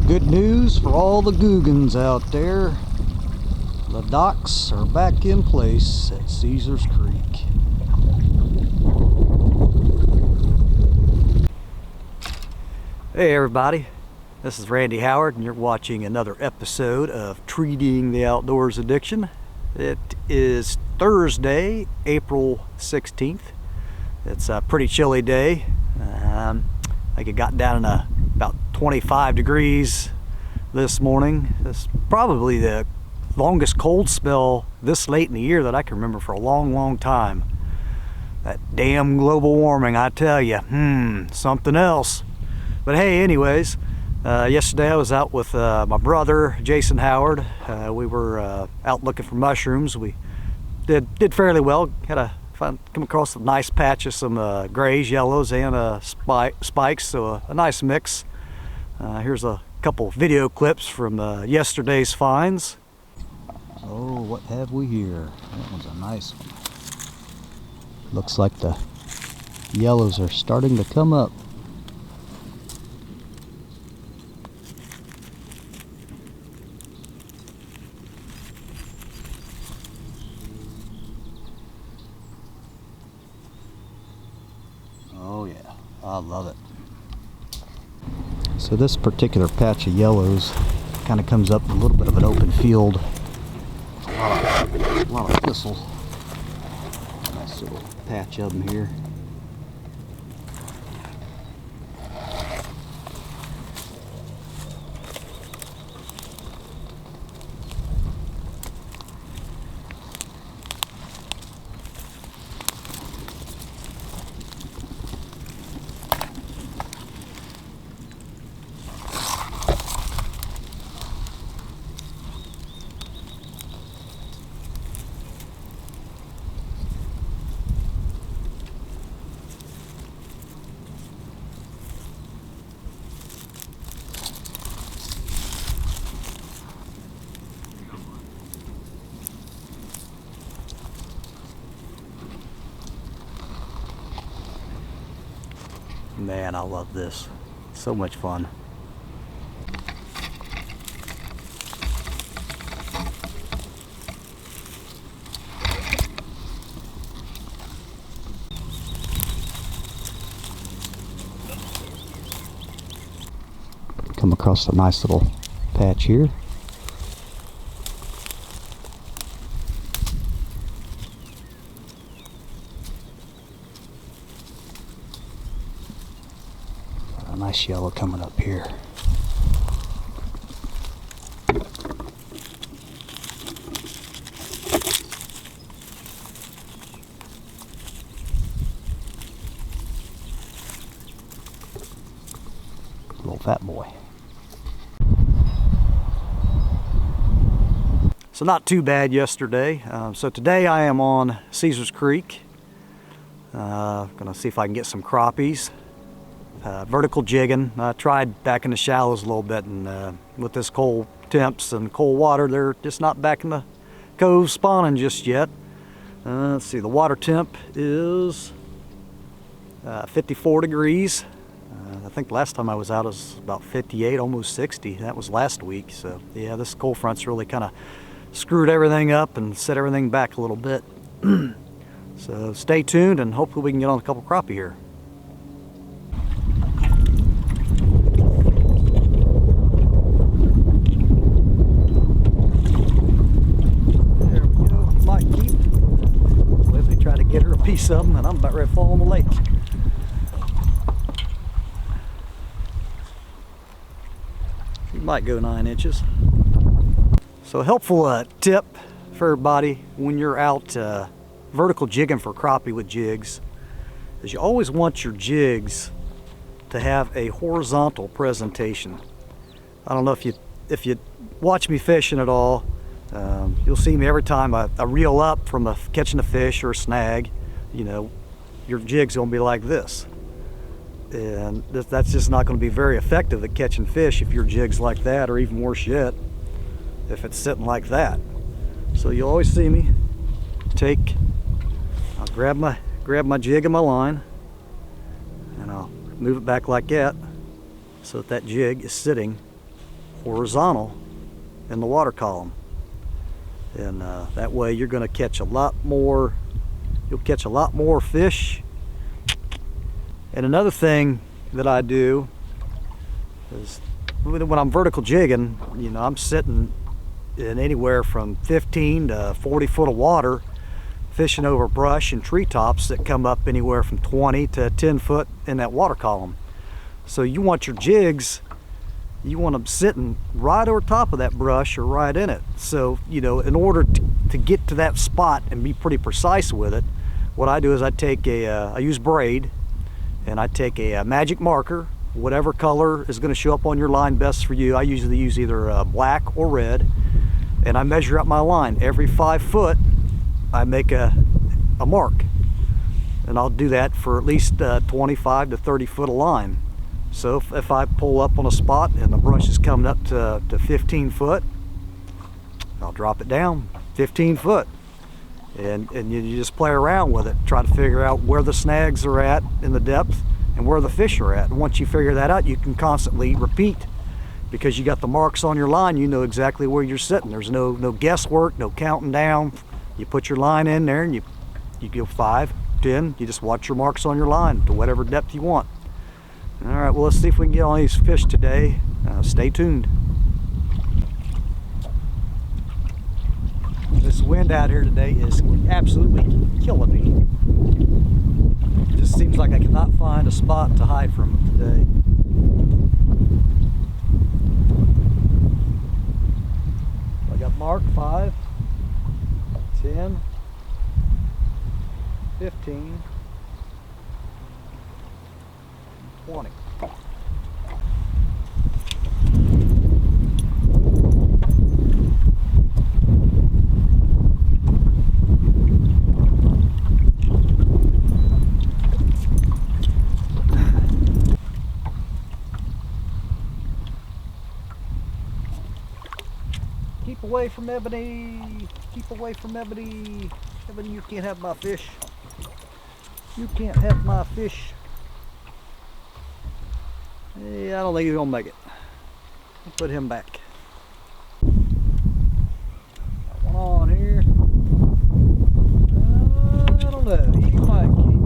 Good news for all the googans out there. The docks are back in place at Caesars Creek. Hey everybody, this is Randy Howard and you're watching another episode of Treating the Outdoors Addiction. It is Thursday, April 16th. It's a pretty chilly day. I think it got down to about 25 degrees this morning. It's probably the longest cold spell this late in the year that I can remember for a long time. That damn global warming, I tell you, something else. But hey, anyways, yesterday I was out with my brother, Jason Howard. We were out looking for mushrooms. We did fairly well. Come across a nice patch of some grays, yellows, and spikes, so a nice mix. Here's a couple video clips from yesterday's finds. Oh, what have we here? That one's a nice one. Looks like the yellows are starting to come up. Oh yeah, I love it. So this particular patch of yellows kind of comes up a little bit of an open field. A lot of thistle. Nice little patch of them here. Man, I love this. So much fun. Come across a nice little patch here. Nice yellow coming up here. Little fat boy. So not too bad yesterday. So today I am on Caesars Creek. Gonna see if I can get some crappies. Vertical jigging. I tried back in the shallows a little bit, and with this cold temps and cold water, they're just not back in the cove spawning just yet. Let's see, the water temp is 54 degrees. I think last time I was out it was about 58, almost 60. That was last week. So yeah, this cold front's really kind of screwed everything up and set everything back a little bit. So stay tuned and hopefully we can get on a couple crappie here. Get her a piece of them, and I'm about ready to fall in the lake. She might go 9 inches. So a helpful tip for everybody when you're out vertical jigging for crappie with jigs is you always want your jigs to have a horizontal presentation. I don't know if you watch me fishing at all. You'll see me every time I reel up from catching a fish or a snag, you know, your jig's gonna be like this. And that's just not gonna be very effective at catching fish if your jig's like that, or even worse yet, if it's sitting like that. So you'll always see me I'll grab my jig and my line, and I'll move it back like that so that jig is sitting horizontal in the water column. And that way you're going to catch a lot more, you'll catch a lot more fish. And another thing that I do is when I'm vertical jigging, you know, I'm sitting in anywhere from 15 to 40 foot of water, fishing over brush and treetops that come up anywhere from 20 to 10 foot in that water column. So you want your jigs, you want them sitting right over top of that brush or right in it. So, you know, in order to get to that spot and be pretty precise with it, what I do is I take I use braid, and I take a magic marker, whatever color is going to show up on your line best for you. I usually use either black or red, and I measure out my line. Every 5 foot I make a mark, and I'll do that for at least 25 to 30 foot of line. So if I pull up on a spot and the brush is coming up to 15 foot, I'll drop it down 15 foot. And you just play around with it, try to figure out where the snags are at in the depth and where the fish are at. And once you figure that out, you can constantly repeat, because you got the marks on your line. You know exactly where you're sitting. There's no guesswork, no counting down. You put your line in there and you go 5, 10. You just watch your marks on your line to whatever depth you want. All right, well, let's see if we can get on these fish today. Stay tuned. This wind out here today is absolutely killing me. It just seems like I cannot find a spot to hide from it today. I got mark 5, 10, 15, 20. Keep away from Ebony. Keep away from Ebony. Ebony, you can't have my fish. You can't have my fish. Yeah, I don't think he's gonna make it. I'll put him back. Got one on here. I don't know. He might keep.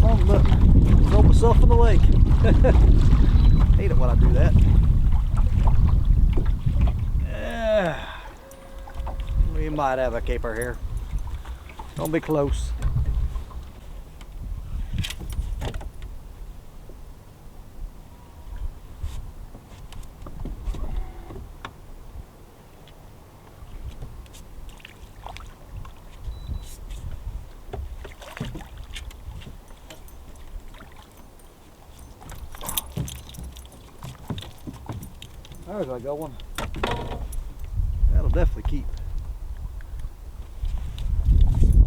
Oh, look. Throw myself in the lake. Hate it when I do that. We might have a caper here. Don't be close. There's a good one. That'll definitely keep.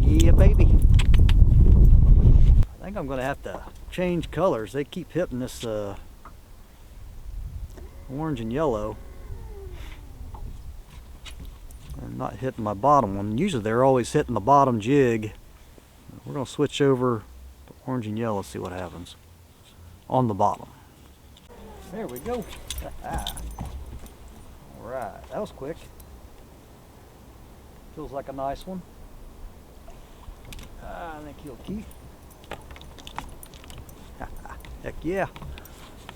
Yeah, baby. I think I'm gonna have to change colors. They keep hitting this orange and yellow. They're not hitting my bottom one. Usually they're always hitting the bottom jig. We're gonna switch over to orange and yellow, see what happens on the bottom. There we go. Alright, that was quick. Feels like a nice one. I think he'll keep. Heck yeah.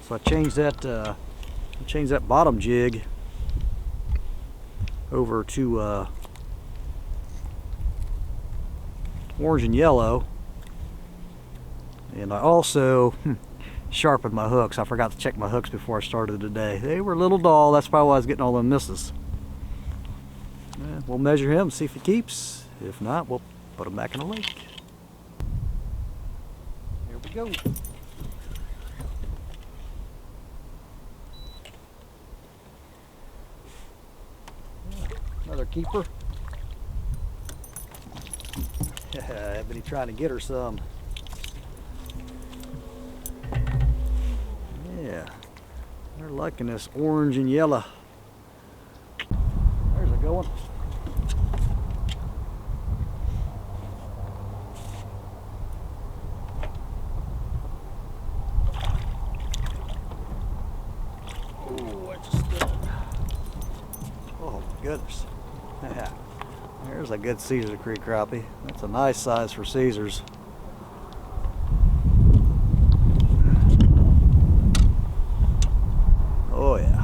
So I changed that bottom jig over to orange and yellow. And I also sharpened my hooks. I forgot to check my hooks before I started today. They were a little dull. That's probably why I was getting all them misses. Yeah, we'll measure him, see if he keeps. If not, we'll put him back in the lake. Here we go. Another keeper. Ebony trying to get her some. Yeah, they're liking this orange and yellow. There's a good one. goodness. There's a good Caesar Creek crappie. That's a nice size for Caesars. Oh yeah.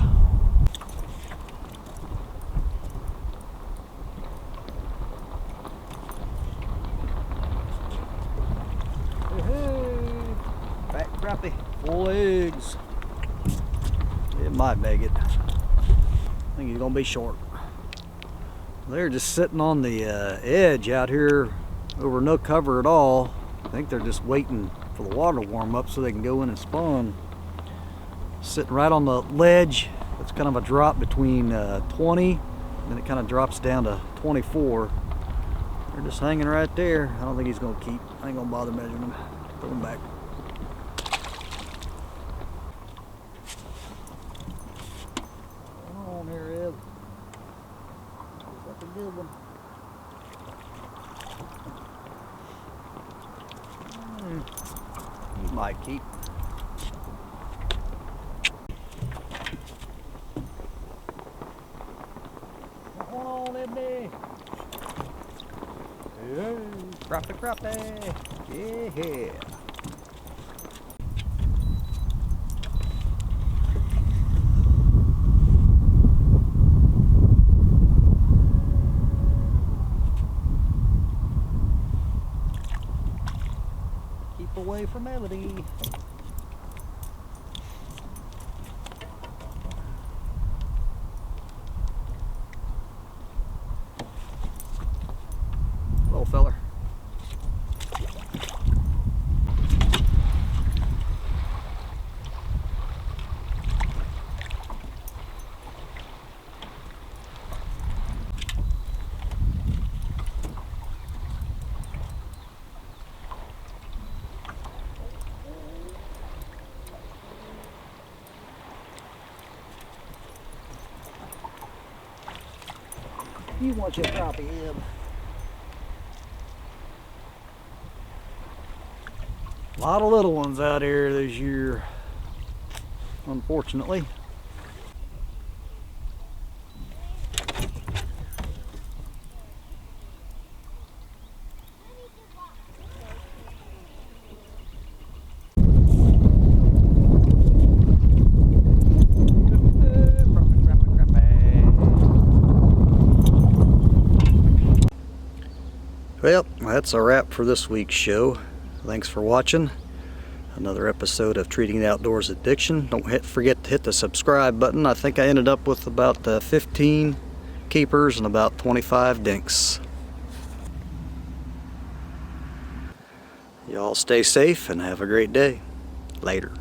Hey, fat crappie, full eggs. It might make it. I think he's gonna be short. They're just sitting on the edge out here over no cover at all. I think they're just waiting for the water to warm up so they can go in and spawn. Sitting right on the ledge. It's kind of a drop between 20, then it kind of drops down to 24. They're just hanging right there. I don't think he's gonna keep. I ain't gonna bother measuring them. Throw them back. Come on here, Ed. That's a good one. He might keep. Come on, Ebony. Hey, crappie. Yeah. Keep away from Ebony. Little feller. You want your crappie, Eb. A lot of little ones out here this year, unfortunately. Well, that's a wrap for this week's show. Thanks for watching. Another episode of Treating the Outdoors Addiction. Don't forget to hit the subscribe button. I think I ended up with about 15 keepers and about 25 dinks. Y'all stay safe and have a great day. Later.